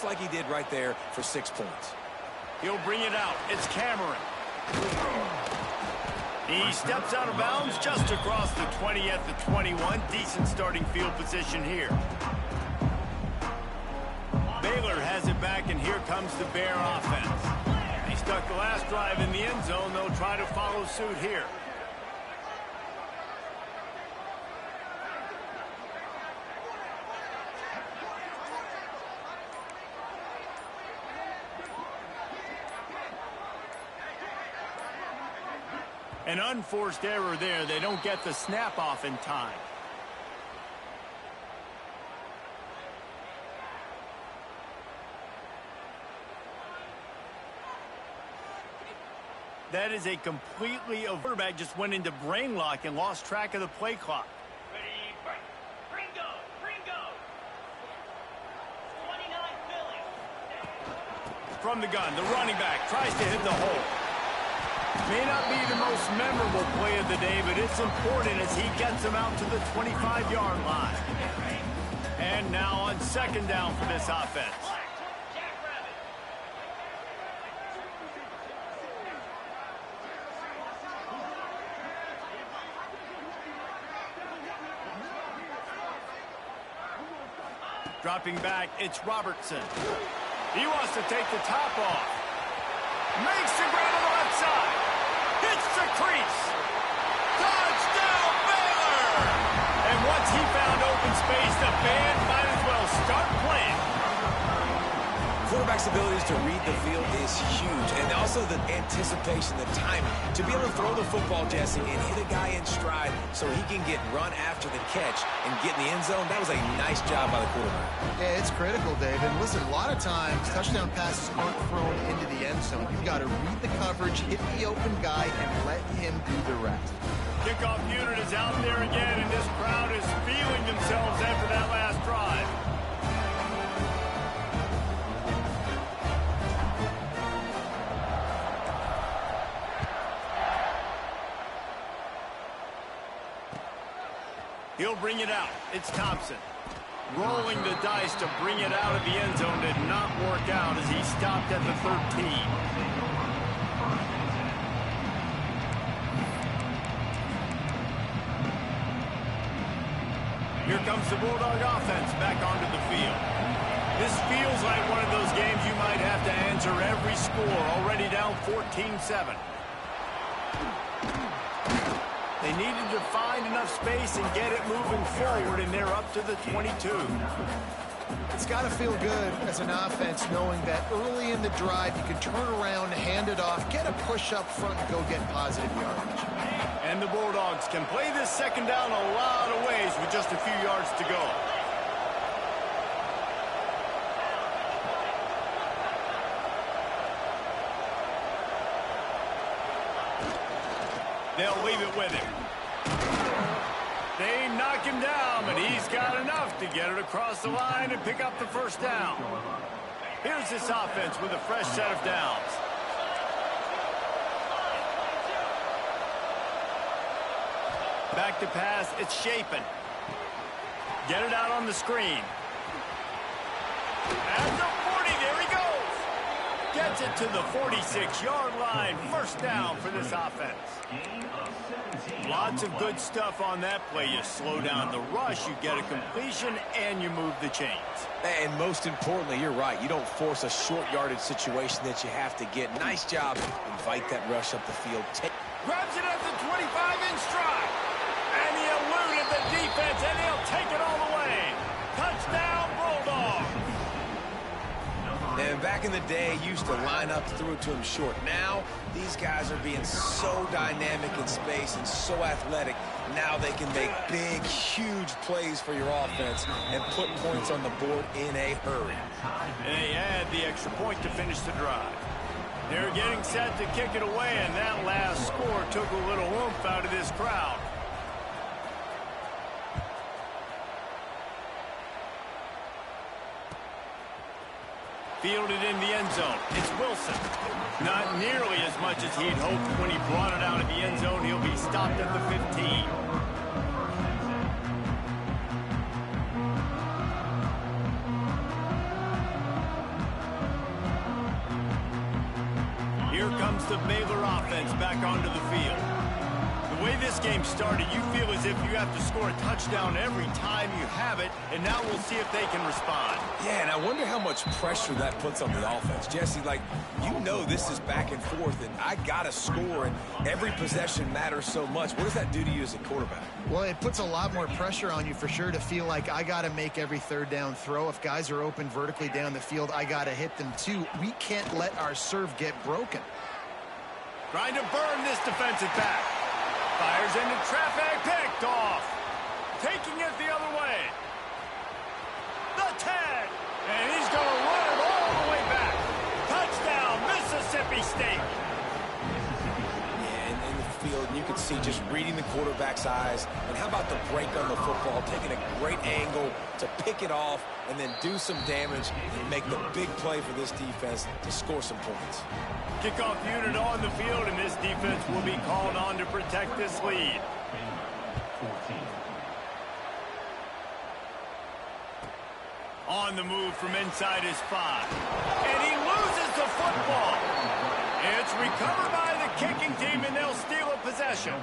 just like he did right there for 6 points. He'll bring it out. It's Cameron. He steps out of bounds just across the 20 at the 21. Decent starting field position here. Baylor has it back, and here comes the Bear offense. He stuck the last drive in the end zone. They'll try to follow suit here. An unforced error there. They don't get the snap off in time. That is a completely quarterback just went into brain lock and lost track of the play clock. Ready, break. Ringo, Ringo. 29 Philly. From the gun, the running back tries to hit the hole. May not be the most memorable play of the day, but it's important as he gets him out to the 25-yard line. And now on second down for this offense. Dropping back, it's Robertson. He wants to take the top off. Makes the grab on the left side. Hits the crease. Touchdown, Baylor! And once he found open space, the band might as well start playing. Quarterback's abilities to read the field is huge, and also the anticipation, the timing. To be able to throw the football, Jesse, and hit a guy in stride so he can get run after the catch and get in the end zone, that was a nice job by the quarterback. Yeah, it's critical, David. Listen, a lot of times, touchdown passes aren't thrown into the end zone. You've got to read the coverage, hit the open guy, and let him do the rest. Kickoff unit is out there again, and this crowd is feeling themselves after that last drive. He'll bring it out. It's Thompson. Rolling the dice to bring it out of the end zone did not work out as he stopped at the 13. Here comes the Bulldog offense back onto the field. This feels like one of those games you might have to answer every score. Already down 14-7. They needed to find enough space and get it moving forward, and they're up to the 22. It's got to feel good as an offense knowing that early in the drive you can turn around, hand it off, get a push up front, and go get positive yardage. And the Bulldogs can play this second down a lot of ways with just a few yards to go. They'll leave it with him. They knock him down, but he's got enough to get it across the line and pick up the first down. Here's this offense with a fresh set of downs. Back to pass, it's Shapen. Get it out on the screen. At the 40, there he goes. Gets it to the 46-yard line. First down for this offense. Lots of good stuff on that play. You slow down the rush, you get a completion, and you move the chains. And most importantly, you're right. You don't force a short yardage situation that you have to get. Nice job. Invite that rush up the field. Grabs it at the 25 in stride. And he eluded the defense, and he'll take it all the way. Touchdown, Bulldog. And back in the day, used to line up, threw it to him short. Now, these guys are being so dynamic in space and so athletic. Now they can make big, huge plays for your offense and put points on the board in a hurry. And they add the extra point to finish the drive. They're getting set to kick it away, and that last score took a little oomph out of this crowd. Fielded in the end zone. It's Wilson. Not nearly as much as he'd hoped when he brought it out of the end zone. He'll be stopped at the 15. comes the Baylor offense back onto the field. The way this game started, you feel as if you have to score a touchdown every time you have it, and now we'll see if they can respond. Yeah, and I wonder how much pressure that puts on the offense. Jesse, like, you know this is back and forth, and I got to score, and every possession matters so much. What does that do to you as a quarterback? Well, it puts a lot more pressure on you for sure to feel like I got to make every third down throw. If guys are open vertically down the field, I got to hit them too. We can't let our serve get broken. Trying to burn this defensive back. Fires into traffic, picked off. Taking it the other way. The 10. And he's going to run it all the way back. Touchdown, Mississippi State. Yeah, in the field, you can see just reading the quarterback's eyes. And how about the break on the football, taking a great angle to pick it off and then do some damage and make the big play for this defense to score some points. Kickoff unit on the field, and this defense will be called on to protect this lead. On the move from inside his 5. And he loses the football. It's recovered by the kicking team, and they'll steal a possession.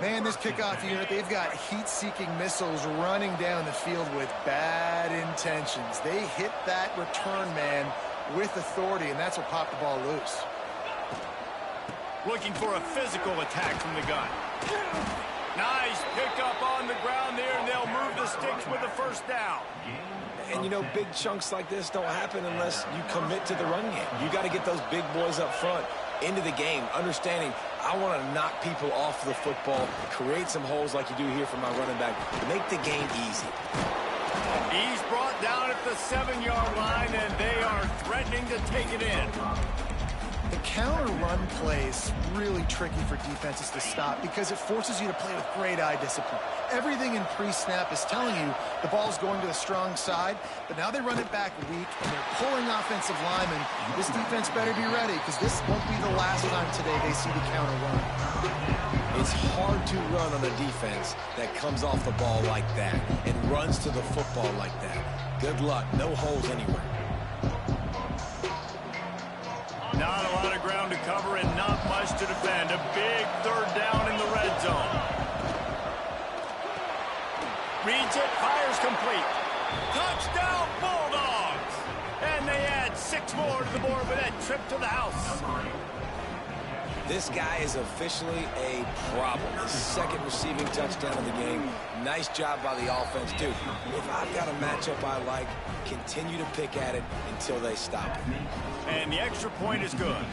Man, this kickoff unit, they've got heat-seeking missiles running down the field with bad intentions. They hit that return man with authority, and that's what popped the ball loose. Looking for a physical attack from the gun. Nice pickup on the ground there, and they'll move the sticks with a first down. And, you know, big chunks like this don't happen unless you commit to the run game. You got to get those big boys up front into the game, understanding I want to knock people off the football, create some holes like you do here for my running back, make the game easy. He's brought down at the 7-yard line, and they are threatening to take it in. The counter run play is really tricky for defenses to stop because it forces you to play with great eye discipline. Everything in pre-snap is telling you the ball's going to the strong side, but now they run it back weak, and they're pulling offensive linemen. This defense better be ready because this won't be the last time today they see the counter run. It's hard to run on a defense that comes off the ball like that and runs to the football like that. Good luck. No holes anywhere. Not a lot of ground to cover and not much to defend. A big third down in the red zone. Reads it, fires complete. Touchdown, Bulldogs! And they add 6 more to the board with that trip to the house. This guy is officially a problem. His second receiving touchdown of the game. Nice job by the offense. Dude, if I've got a matchup I like, continue to pick at it until they stop it. And the extra point is good.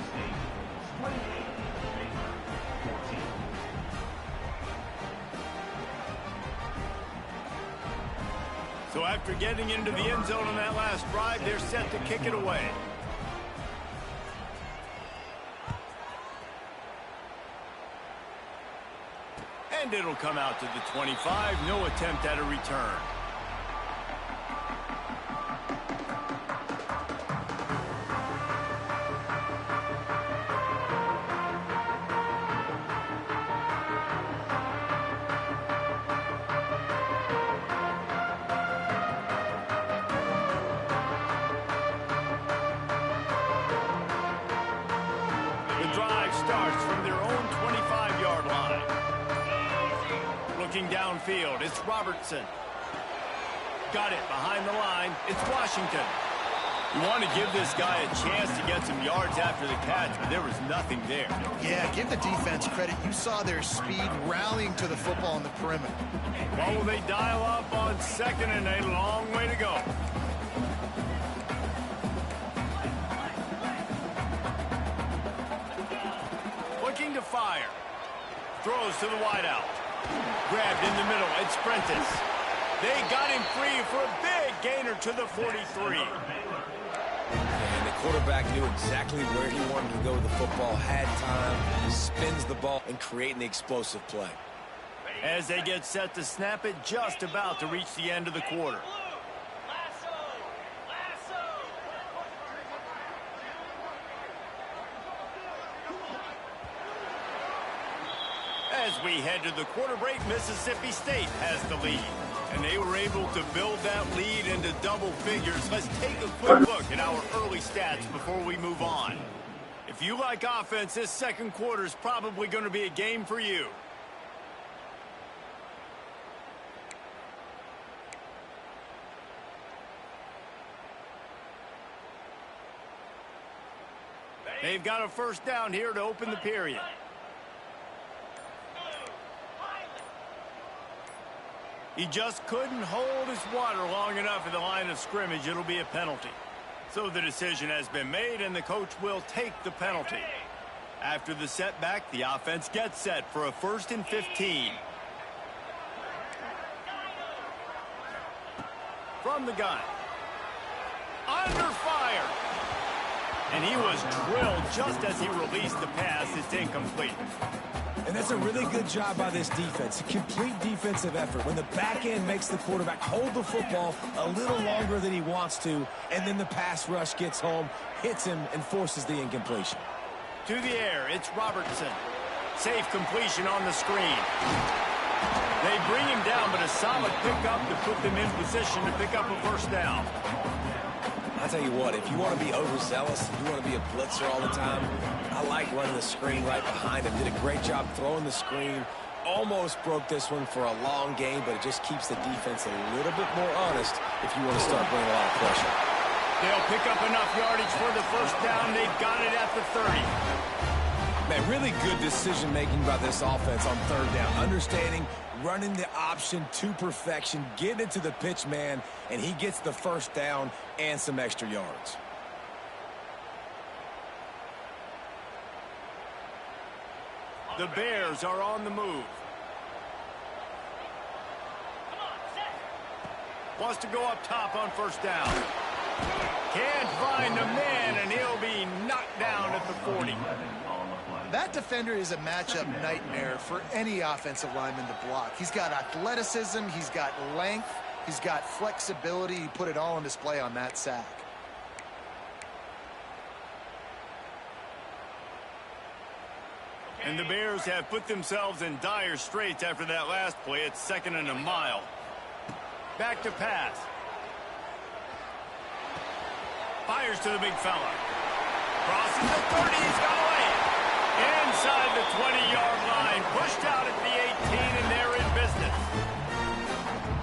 So after getting into the end zone on that last drive, they're set to kick it away. And it'll come out to the 25. No attempt at a return. The drive starts from their own 25-yard line. Looking downfield, it's Robertson. Got it behind the line. It's Washington. You want to give this guy a chance to get some yards after the catch, but there was nothing there. Yeah, give the defense credit. You saw their speed rallying to the football on the perimeter. What will they dial up on second and a long way to go? Looking to fire. Throws to the wideout. Grabbed in the middle. It's Prentice. They got him free for a big gainer to the 43. And the quarterback knew exactly where he wanted to go with the football, had time, he spins the ball, and creating the explosive play. As they get set to snap it, just about to reach the end of the quarter. As we head to the quarter break, Mississippi State has the lead. And they were able to build that lead into double figures. Let's take a quick look at our early stats before we move on. If If you like offense, this second quarter is probably going to be a game for you. They've got a first down here to open the period. He just couldn't hold his water long enough at the line of scrimmage. It'll be a penalty. So the decision has been made, and the coach will take the penalty. After the setback, the offense gets set for a 1st and 15. From the gun. Under fire. And he was drilled just as he released the pass. It's incomplete. And that's a really good job by this defense. A complete defensive effort. When the back end makes the quarterback hold the football a little longer than he wants to, and then the pass rush gets home, hits him, and forces the incompletion. To the air, it's Robertson. Safe completion on the screen. They bring him down, but a solid pickup to put them in position to pick up a first down. I'll tell you what, if you want to be overzealous, if you want to be a blitzer all the time, I like running the screen right behind him. Did a great job throwing the screen. Almost broke this one for a long game, but it just keeps the defense a little bit more honest if you want to start bringing a lot of pressure. They'll pick up enough yardage for the first down. They've got it at the 30. Man, really good decision-making by this offense on third down. Understanding, running the option to perfection, getting it to the pitch man, and he gets the first down and some extra yards. The Bears are on the move. Wants to go up top on first down. Can't find the man, and he'll be knocked down at the 40. That defender is a matchup nightmare for any offensive lineman to block. He's got athleticism, he's got length, he's got flexibility. He put it all on display on that sack. And the Bears have put themselves in dire straits after that last play. It's 2nd and a mile. Back to pass. Fires to the big fella. Crosses the 30. He's got away. Inside the 20-yard line. Pushed out at the 18, and they're in business.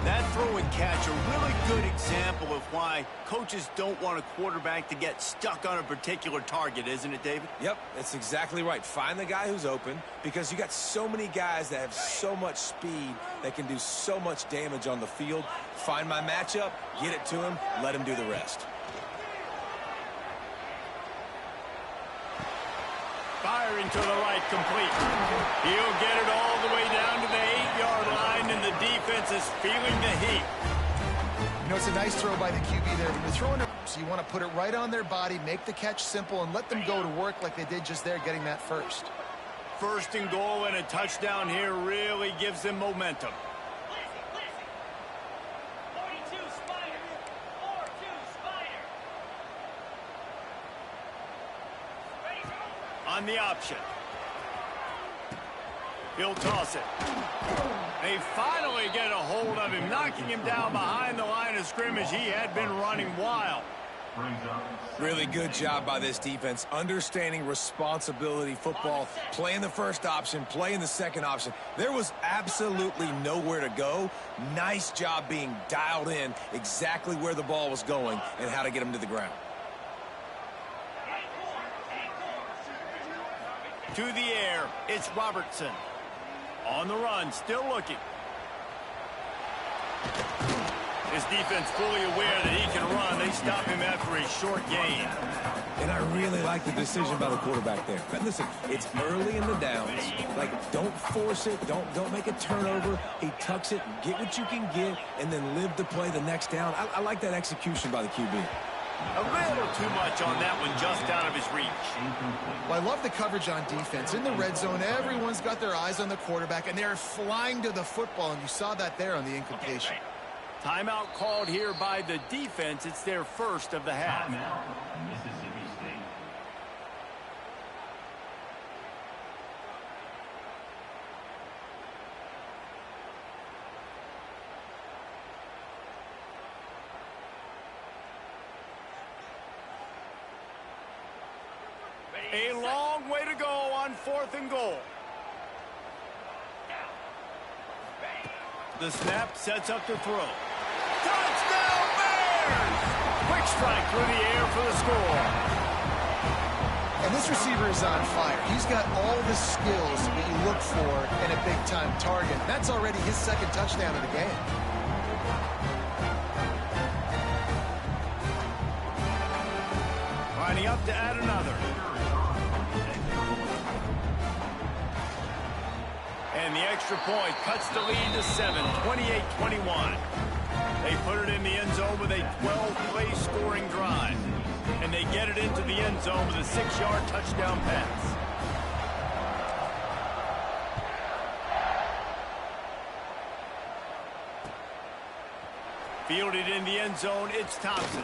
That throw and catch, a really good example of why coaches don't want a quarterback to get stuck on a particular target, isn't it, David? Yep, that's exactly right. Find the guy who's open, because you got so many guys that have so much speed that can do so much damage on the field. Find my matchup, get it to him, let him do the rest. Firing to the right, complete. He'll get it all the way down to the 8-yard line, and the defense is feeling the heat. You know, it's a nice throw by the QB there. When you're throwing it, so you want to put it right on their body, make the catch simple, and let them go to work like they did just there, getting that first. 1st and goal, and a touchdown here really gives them momentum. 42 Spider. 4-2 Spider. On the option. He'll toss it. They finally get a hold of him, knocking him down behind the line of scrimmage. He had been running wild. Really good job by this defense, understanding responsibility football, playing the first option, playing the second option. There was absolutely nowhere to go. Nice job being dialed in exactly where the ball was going and how to get him to the ground. To the air, it's Robertson. On the run, still looking. His defense fully aware that he can run. They stop him after a short gain. And I really like the decision by the quarterback there. But listen, it's early in the downs. Like, don't force it. Don't make a turnover. He tucks it, get what you can get, and then live to play the next down. I like that execution by the QB. A little too much on that one, just out of his reach. Well, I love the coverage on defense. In the red zone, everyone's got their eyes on the quarterback, and they're flying to the football, and you saw that there on the incompletion. Timeout called here by the defense. It's their first of the half. Mississippi State. A long way to go on 4th and goal. The snap sets up the throw. Touchdown Bears! Quick strike through the air for the score. And this receiver is on fire. He's got all the skills that you look for in a big-time target. That's already his 2nd touchdown of the game. Lining up to add another. And the extra point cuts the lead to 7, 28-21. They put it in the end zone with a 12-play scoring drive. And they get it into the end zone with a 6-yard touchdown pass. Fielded in the end zone, it's Thompson.